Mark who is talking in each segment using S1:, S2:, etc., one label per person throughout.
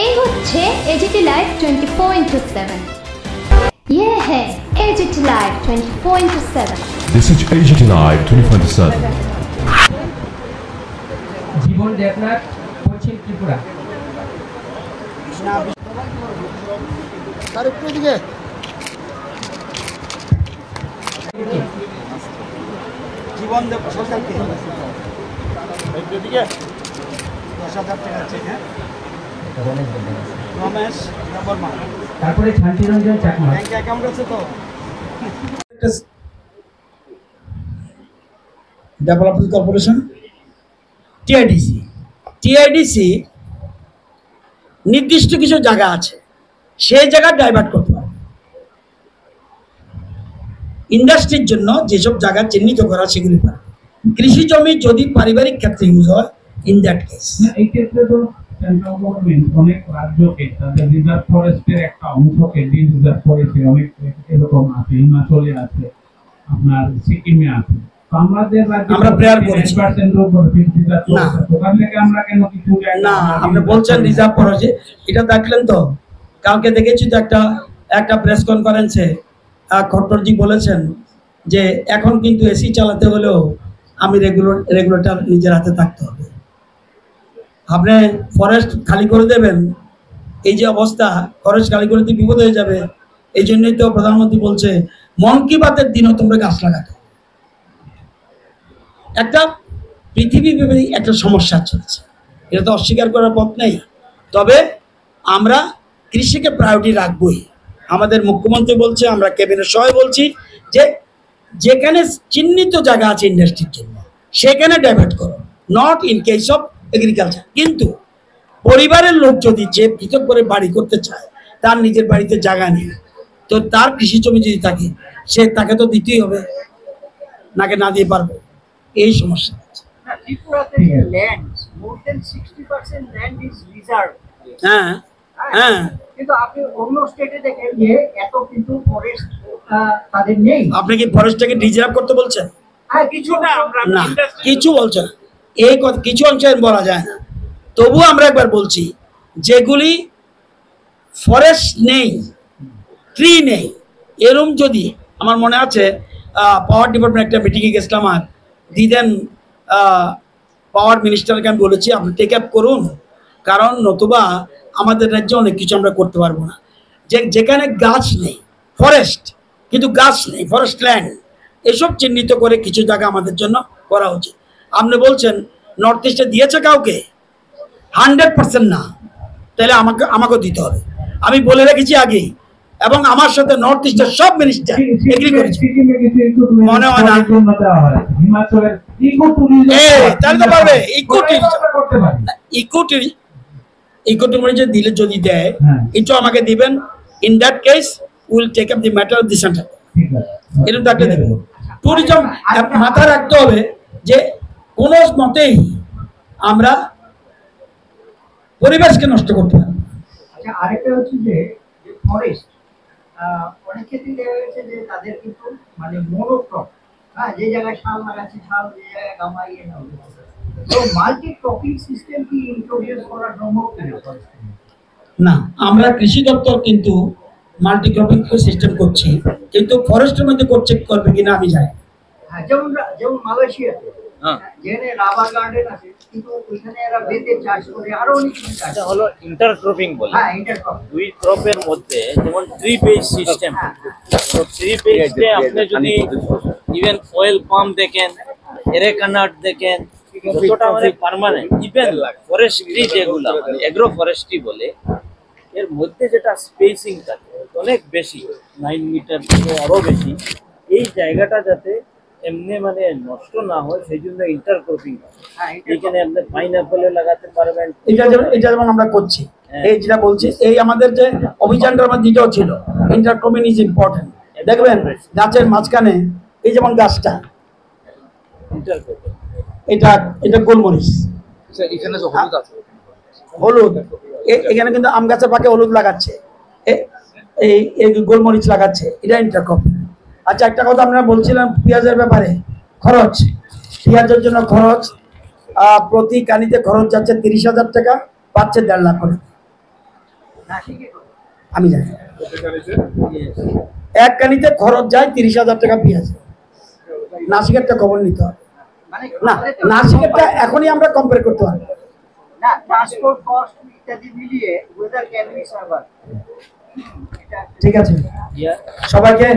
S1: এই হচ্ছে AGT live 24/7। ये है AGT live 24/7।
S2: This is AGT Live 24/7।
S3: Jibon Debnath, Paschim Tripura.
S4: Jibon Dev society এদিকে 10,000 টাকা আছে। হ্যাঁ, রমেশ বর্মা।
S3: তারপরে শান্তিরঞ্জন চাকমা।
S4: ব্যাংক অ্যাকাউন্ট আছে তো। ডেভেলপমেন্ট কর্পোরেশন, টিআইডিসি নির্দিষ্ট কিছু জায়গা আছে, সেই জায়গা ডাইভার্ট করতে হবে। ইন্ডাস্ট্রির জন্য যেসব জায়গা চিহ্নিত করা সেগুলি পারে। কৃষি জমি যদি পারিবারিক ক্ষেত্রে ইউজ হয়, ইন দ্যাট কেস
S5: এই ক্ষেত্রে তো সেন্ট্রাল গভর্নমেন্ট অনেক রাজ্যকে তাদের রিজার্ভ ফরেস্টের একটা অংশকে রিজার্ভ করেছে, অনেক এরকম আছে, হিমাচলে আছে, আপনার সিকিমে আছে। আমাদের রাজ্যে
S4: আমরা প্রেয়ার করেছি
S5: না, ওখান থেকে আমরা কেন কিছু
S4: না, আপনি বলছেন রিজার্ভ করেছে, এটা দেখলেন তো কালকে দেখেছি তো একটা প্রেস কনফারেন্সে খট্টরজি বলেছেন যে এখন কিন্তু এসি চালাতে হলেও আমি রেগুলেটর নিজের হাতে থাকতে হবে। আপনি ফরেস্ট খালি করে দেবেন, এই যে অবস্থা, ফরেস্ট খালি করে দিয়ে বিপদ হয়ে যাবে। এই জন্যই তো প্রধানমন্ত্রী বলছে মন কি বাতের দিনও তোমরা গাছ লাগাতে। একটা পৃথিবীব্যাপী একটা সমস্যা চলছে, এটা তো অস্বীকার করার পথ নেই। তবে আমরা কৃষিকে প্রায়োরিটি রাখবই। আমাদের মুখ্যমন্ত্রী বলছে, আমরা ক্যাবিনেট সবাই বলছি যে যেখানে চিহ্নিত জায়গা আছে ইন্ডাস্ট্রির জন্য সেখানে ডাইভার্ট করো, not in case of agriculture. কিন্তু পরিবারের লোক যদি যে পৃথক করে বাড়ি করতে চায়, তার নিজের বাড়িতে জায়গা নেই, তো তার কৃষি জমি যদি থাকে তাকে তো দিতেই হবে, নাকি না দিয়ে পারবে, এই সমস্যা আছে। হ্যাঁ হ্যাঁ,
S6: কিন্তু আপনি অন্য স্টেটে দেখেন যে এত কিন্তু ফরেস্ট তাদের নেই।
S4: আপনি কি ফরেস্টটাকে রিজার্ভ করতে বলছেন?
S6: হ্যাঁ, কিছু না,
S4: না, কিছু বলছেন না, এই কথা কিছু অংশে বলা যায় না। তবু আমরা একবার বলছি, যেগুলি ফরেস্ট নেই, ট্রি নেই, এরম যদি, আমার মনে আছে পাওয়ার ডিপার্টমেন্ট একটা মিটিংয়ে গেছিলাম, আর দিদেন পাওয়ার মিনিস্টারকে আমি বলেছি আপনি টেক আপ করুন, কারণ নতুবা আমাদের রাজ্যে অনেক কিছু আমরা করতে পারবো না। যেখানে গাছ নেই, ফরেস্ট কিন্তু গাছ নেই, ফরেস্ট ল্যান্ড, এসব চিহ্নিত করে কিছু জায়গা আমাদের জন্য করা উচিত। আপনি বলছেন নর্থ ইস্টে দিয়েছে কাউকে, 100% না, তাহলে আমাকেও দিতে হবে। আমি বলে রেখেছি আগেই, এবং আমার সাথে নর্থ ইস্টের সব মিনিস্টার এগ্রি করেছে। মনে হয় না তাহলে তো পারবে ইকো ট্যুরিজম দিলে, যদি দেয় এটা আমাকে দিবেন। In that case will take up the matter of the centre, এরকম তো একটা দেবেন। ট্যুরিজম মাথায় রাখতে হবে যে কোনো মতেই আমরা পরিবেশকে নষ্ট করতে পারি।
S6: আচ্ছা, আরেকটা হচ্ছে যে ফরেস্ট অনেক ক্ষেত্রে দেখা গেছে যে তাদের কিন্তু মানে মনোক্রপ, হ্যাঁ, যে জায়গায় শাল লাগাচ্ছে শাল, যে জায়গায় গামাই, তো মাল্টি ক্রপিং সিস্টেম কি ইন্ট্রোডিউস করা সম্ভব
S4: না? আমরা কৃষি দপ্তর কিন্তু মাল্টি ক্রপিং সিস্টেম করছি, কিন্তু ফরেস্টের মধ্যে করবে কিনা আমি জানি।
S6: হ্যাঁ, যেমন মালয়েশিয়াতে যেখানে রাবার গার্ডেন আছে, কিন্তু ওইখানে এরা বেতের চাষ করে, আরো অনেক কিছু চাষ
S7: হলো ইন্টারক্রপিং বলে।
S6: হ্যাঁ, ইন্টারক্রপ,
S7: দুই ক্রপের মধ্যে যেমন ট্রি বেস সিস্টেম, তো ট্রি বেসে আপনি যদি ইভেন অয়েল পাম দেখেন, এরেকানাট দেখেন, যতটা মানে পার্মানেন্ট, ইভেন ফরেস্ট্রি যেগুলো মানে এগ্রো ফরেস্ট্রি বলে, এর মধ্যে যেটা স্পেসিং থাকে অনেক বেশি, 9 মিটার থেকে আরো বেশি, এই জায়গাটা যাতে এমনি মানে নষ্ট না হয় সেই জন্য ইন্টারক্রপিং। এখানে আপনি পাইনাপেল লাগাতে পারবেন,
S4: এটা যেমন আমরা করছি, এই যেটা বলছি, এই আমাদের যে অভিযানটার মধ্যে যেটাও ছিল, ইন্টারক্রপিং ইজ ইম্পর্টেন্ট। দেখবেন গাছের মাঝখানে এই যেমন গাছটা, এটা গোলমরিচ,
S8: এখানে যে হলুদ আছে,
S4: হলুদ, এখানে কিন্তু আম গাছের পাকে হলুদ লাগাচ্ছে, এই গোলমরিচ লাগাচ্ছে, এটা ইন্টারক্রপিং। আচ্ছা, একটা কথা আমরা বলছিলাম পেঁয়াজের ব্যাপারে, খরচ, পেঁয়াজের জন্য খরচ প্রতি কানিতে খরচ যাচ্ছে 30,000 টাকা, পাচ্ছে 1.5 লাখ করে।
S6: নাসিকে কত?
S4: আমি জানি এক কানিতে খরচ যায় 30,000 টাকা পেঁয়াজ। নাসিকেরটা খবর নিতে হবে
S6: মানে
S4: না, নাসিকেরটা এখনই আমরা কম্পেয়ার করতে পারবো
S6: না, ট্রান্সপোর্ট কস্ট ইত্যাদি মিলিয়ে ওয়েদার ক্যান বি সার্ভার।
S4: ঠিক আছে
S7: ইয়া-
S4: সবাইকে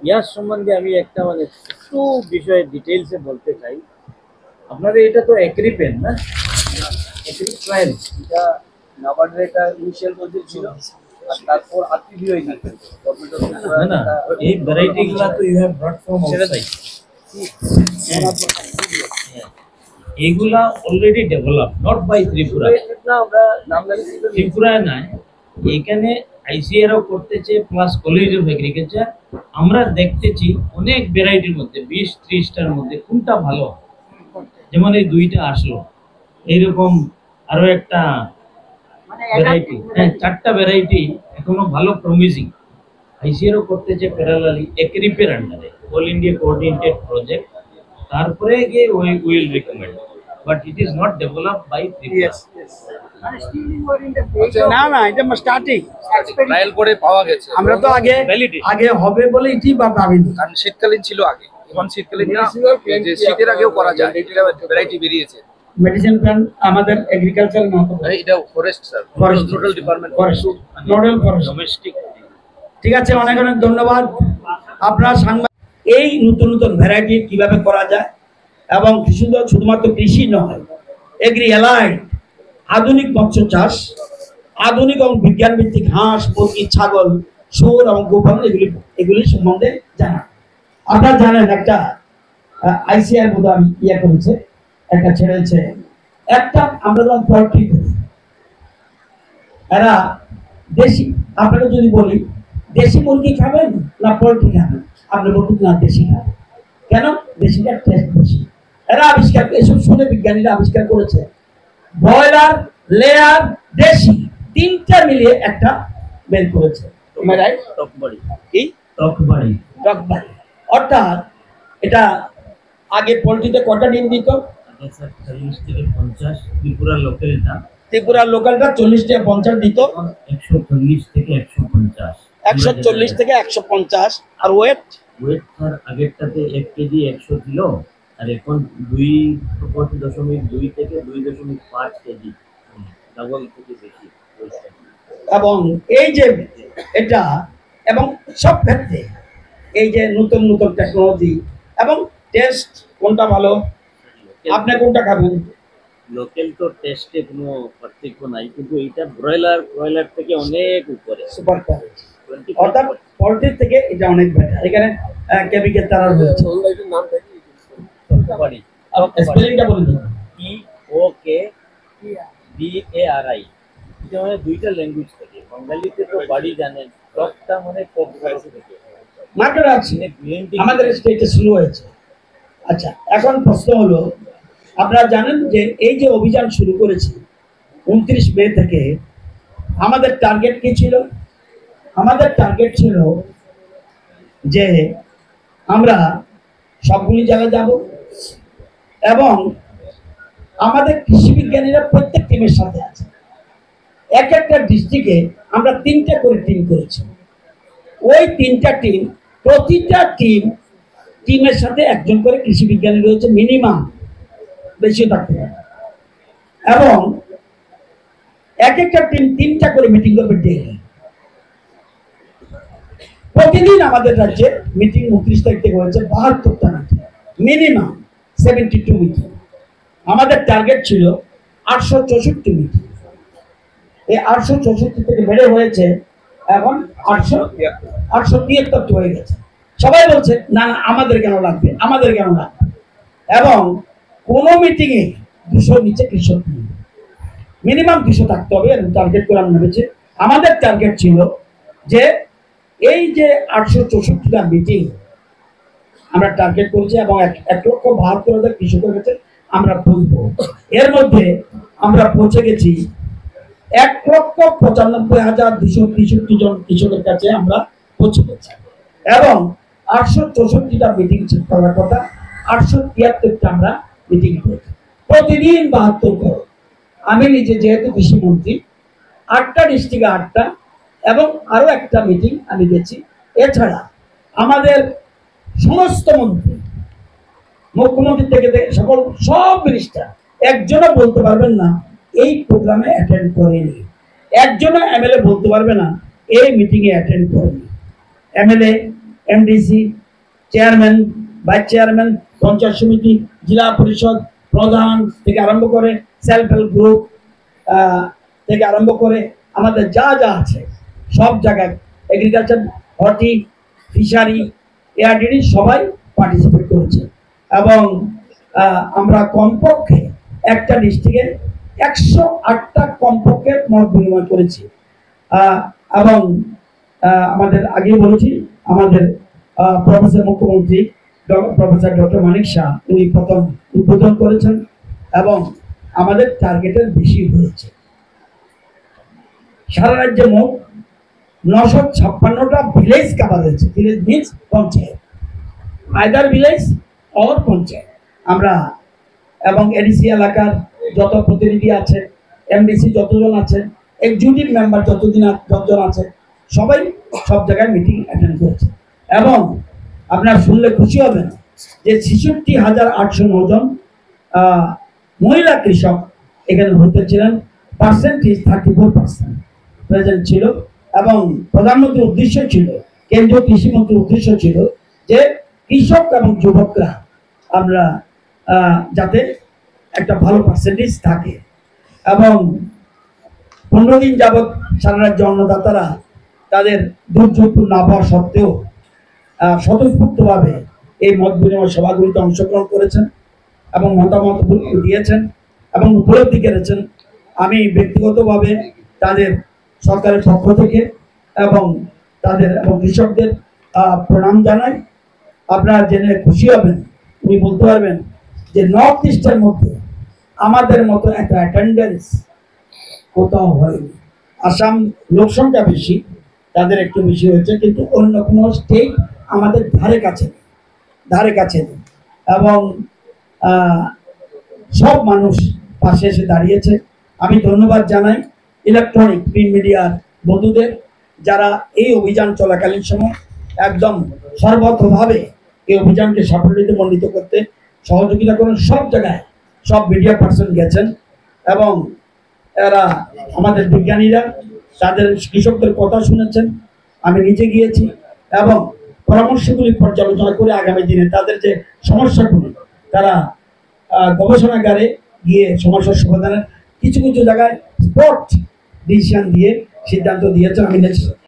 S7: ইয়ার সম্বন্ধে আমি একটা মানে একটু বিষয়ে ডিটেইলসে বলতে চাই। আপনাদের এটা তো এগ্রিপেন না, এগ্রি ট্রায়াল,
S8: এটা নাবার্ডের একটা ইনিশিয়াল প্রজেক্ট ছিল আর তারপর আরটিভি হয়ে গেছে
S7: না না, এই ভ্যারাইটি গুলা তো you have brought from outside. এগুলা already develop not by Tripura,
S8: না আমরা নাম জানি
S7: ত্রিপুরা নয়, এখানে আইসিআরও করতেছে প্লাস কলেজ অফ এগ্রিকালচার। আমরা দেখতেছি অনেক ভ্যারাইটির মধ্যে 20-30টার মধ্যে কোনটা ভালো, যেমন এই দুইটা আসলো, এইরকম আরো একটা
S6: মানে
S7: ভ্যারাইটি, হ্যাঁ 4টা ভ্যারাইটি এখনো ভালো প্রমিজিং। আইসিআরও করতেছে প্যারালালি এগ্রিপের আন্ডারে, অল ইন্ডিয়া কোঅর্ডিনেটেড প্রজেক্ট। তারপরে গিয়ে will recommend, but it is not developed by Tripura.
S6: মানে still you are in the phase
S4: না না, এটা স্টার্টিং।
S8: ট্রায়াল করে পাওয়া গেছে
S4: আমরা তো আগে আগে হবে বলে এটি বা ভাবিনি।
S8: কারণ শীতকালীন ছিল আগে, এখন শীতকালীন না, যে শীতের আগেও করা যায়, এটা ভ্যারাইটি বেরিয়েছে।
S4: মেডিসিন প্ল্যান্ট আমাদের এগ্রিকালচার না তো
S8: এটা forest sir,
S4: forest
S8: total department
S4: forest nodal forest.
S7: Domestic
S4: ঠিক আছে, অনেক অনেক ধন্যবাদ। আপনারা সাংবাদিক এই নতুন নতুন ভ্যারাইটি কিভাবে করা যায় এবং শুধুমাত্র কৃষি নয়, এগ্রি অ্যালাইড, আধুনিক মৎস্য চাষ, আধুনিক এবং বিজ্ঞান ভিত্তিক হাঁস, মুরগি, ছাগল, শুয়োর এবং গোপালন, এগুলি সম্বন্ধে জানা। আপনারা জানেন একটা আইসিআর বোধহয় ইয়ে করেছে, একটা ছেড়েছে, একটা আমরা যখন পোল্ট্রি করি, এরা দেশি, আপনাকে যদি বলি দেশি মুরগি খাবেন না পোল্ট্রি খাবেন, আপনি বলুন না দেশি খাবেন। কেন? দেশিটার টেস্ট বেশি। এরা আবিষ্কার, এসব শুনে বিজ্ঞানীরা আবিষ্কার করেছে ব্রয়লার, লেয়ার, দেশি, 3টা মিলিয়ে একটা বের করেছে।
S7: টকবাড়ি,
S4: কি
S7: টকবাড়ি,
S4: টকবাড়ি। অর্থাৎ এটা আগে পোল্ট্রিতে কটা ডিম দিত?
S7: আগে স্যার 40 থেকে 50, ত্রিপুরার লোকালটা
S4: ত্রিপুরার লোকালটা 40 থেকে 50 দিত,
S7: 140 থেকে 150,
S4: 140 থেকে 150। আর ওয়েট
S7: ওয়েট স্যার আগেরটাতে 1 কেজি 100 ছিল, আর এখন 2.2 থেকে 2.5 কেজি, ডাবল থেকে বেশি।
S4: এবং এই যে এটা এবং সব ক্ষেত্রে এই যে নতুন নতুন টেকনোলজি এবং টেস্ট, কোনটা ভালো, আপনি কোনটা খাবেন?
S7: লোকাল তো টেস্টে কোনো পার্থক্য নাই, কিন্তু এইটা ব্রয়লার থেকে অনেক উপরে।
S4: সুপার কোয়ালিটি, অর্থাৎ পোল্ট্রির থেকে এটা অনেক বেটার। এখানে কেমিক্যাল তারা রয়েছে।
S7: টকবাড়ি,
S4: স্পেলিংটা বলে দিন।
S7: TOKBARI, এটা মানে 2টা ল্যাঙ্গুয়েজ থেকে। বাঙালিতে তো বাড়ি জানেন, টকটা মানে টকবাড়ি থেকে।
S4: মার্কেট আছে, আমাদের স্টেটে শুরু হয়েছে। আচ্ছা, এখন প্রশ্ন হলো, আপনারা জানেন যে এই যে অভিযান শুরু করেছি 29 মে থেকে, আমাদের টার্গেট কি ছিল? আমাদের টার্গেট ছিল যে আমরা সবগুলি জায়গায় যাব এবং আমাদের কৃষি বিজ্ঞানীরা প্রত্যেক টিমের সাথে আছে। এক একটা ডিস্ট্রিক্টে আমরা 3টা করে টিম করেছি। ওই 3টা টিম, প্রতিটা টিমের সাথে একজন করে কৃষি বিজ্ঞানী রয়েছে, মিনিমাম, বেশি থাকতে পারে। এবং এক একটা টিম 3টা করে মিটিং করবে ডেইলি। প্রতিদিন আমাদের রাজ্যে মিটিং 29 তারিখ থেকে হয়েছে 72টা মিটিং, মিনিমাম 72 মিটিং। আমাদের টার্গেট ছিল 864 মিটিং। এই 864 থেকে বেড়ে হয়েছে এখন 873 হয়ে গেছে। সবাই বলছে না না, আমাদের কেন লাগবে, আমাদের কেন লাগবে। এবং কোনো মিটিংয়ে 200 নিচে কৃষক নেই, মিনিমাম 200 থাকতে হবে। টার্গেট করে আমরা ভেবেছি, আমাদের টার্গেট ছিল যে এই যে 864টা মিটিং আমরা টার্গেট করেছি এবং 1,72,000 কৃষকের কাছে আমরা পৌঁছবো। এর মধ্যে আমরা পৌঁছে গেছি 1,95,263 জন কৃষকের কাছে আমরা পৌঁছে গেছি। এবং 864টা মিটিং ঠিক করার কথা, 873টা আমরা মিটিং করেছি। প্রতিদিন 72 করে। আমি নিজে যেহেতু কৃষি মন্ত্রী, 8টা ডিস্ট্রিক্টে 8টা, এবং আরো একটা মিটিং আমি গেছি। এছাড়া আমাদের সমস্ত মন্ত্রী, মুখ্যমন্ত্রী থেকে সকল সব মিনিস্টার একজনও বলতে পারবেন না এই প্রোগ্রামে অ্যাটেন্ড করেনি, একজনও এমএলএ বলতে পারবে না এই মিটিংয়ে অ্যাটেন্ড করেনি। MLA, MDC, chairman, vice chairman, panchayat সমিতি, জেলা পরিষদ প্রধান থেকে আরম্ভ করে সেলফ হেল্প গ্রুপ থেকে আরম্ভ করে আমাদের যা যা আছে সব জায়গায়, এগ্রিকালচার, হর্টি, ফিশারি, এআরডিডি সবাই পার্টিসিপেট করেছে। এবং আমরা কমপক্ষে একটা ডিস্ট্রিক্টে 108টা কমপক্ষে মত বিনিময় করেছি। এবং আমাদের আগেই বলেছি, আমাদের প্রফেসর মুখ্যমন্ত্রী প্রফেসর ডক্টর মানিক শাহ উনি প্রথম উদ্বোধন করেছেন এবং আমাদের টার্গেটের বেশি হয়েছে। সারা রাজ্যে মোট 956টা ভিলেজ কাভার হয়েছে। Village means panchayat, either village or panchayat. আমরা এবং এডিসি এলাকার যত প্রতিনিধি আছে, এমডিসি যতজন আছে, এক্সিকিউটিভ মেম্বার যতজন আছে, সবাই সব জায়গায় মিটিং অ্যাটেন্ড করেছে। এবং আপনারা শুনলে খুশি হবেন যে 66,809 জন মহিলা কৃষক এখানে ভর্তি ছিলেন। পার্সেন্টেজ 34% প্রেজেন্ট ছিল। এবং প্রধানমন্ত্রীর উদ্দেশ্য ছিল, কেন্দ্রীয় কৃষিমন্ত্রীর উদ্দেশ্য ছিল যে কৃষক এবং যুবকরা আমরা যাতে একটা ভালো পার্সেন্টেজ থাকে। এবং 15 দিন যাবৎ সারা রাজ্যে অন্নদাতারা তাদের দুর্যোগপূর্ণ আবহাওয়া সত্ত্বেও স্বতঃস্ফূর্তভাবে এই মত বিনিময় সভাগুলিতে অংশগ্রহণ করেছেন এবং মতামত দিয়েছেন এবং উপলব্ধি করেছেন। আমি ব্যক্তিগতভাবে তাদের সরকারের পক্ষ থেকে এবং তাদের এবং কৃষকদের প্রণাম জানাই। আপনারা জেনে খুশি হবেন, উনি বলতে পারবেন যে নর্থ ইস্টের মধ্যে আমাদের মতো একটা অ্যাটেন্ডেন্স কোথাও হয়নি। আসাম লোকসংখ্যা বেশি, তাদের একটু বেশি হয়েছে, কিন্তু অন্য কোনো স্টেট আমাদের ধারে কাছে নেই। এবং সব মানুষ পাশে এসে দাঁড়িয়েছে। আমি ধন্যবাদ জানাই ইলেকট্রনিক প্রিন্ট মিডিয়ার বন্ধুদের, যারা এই অভিযান চলাকালীন সময় একদম সর্বতভাবে এই অভিযানকে সাফল্যতে মণ্ডিত করতে সহযোগিতা করেন। সব জায়গায় সব মিডিয়া পার্সন গেছেন এবং এরা আমাদের বিজ্ঞানীরা তাদের কৃষকদের কথা শুনেছেন। আমি নিজে গিয়েছি এবং পরামর্শগুলি পর্যালোচনা করে আগামী দিনে তাদের যে সমস্যাগুলি তারা গবেষণাগারে গিয়ে সমস্যার সমাধানের কিছু জায়গায় স্পট ডিসিশন দিয়ে সিদ্ধান্ত দিয়েছেন। আমি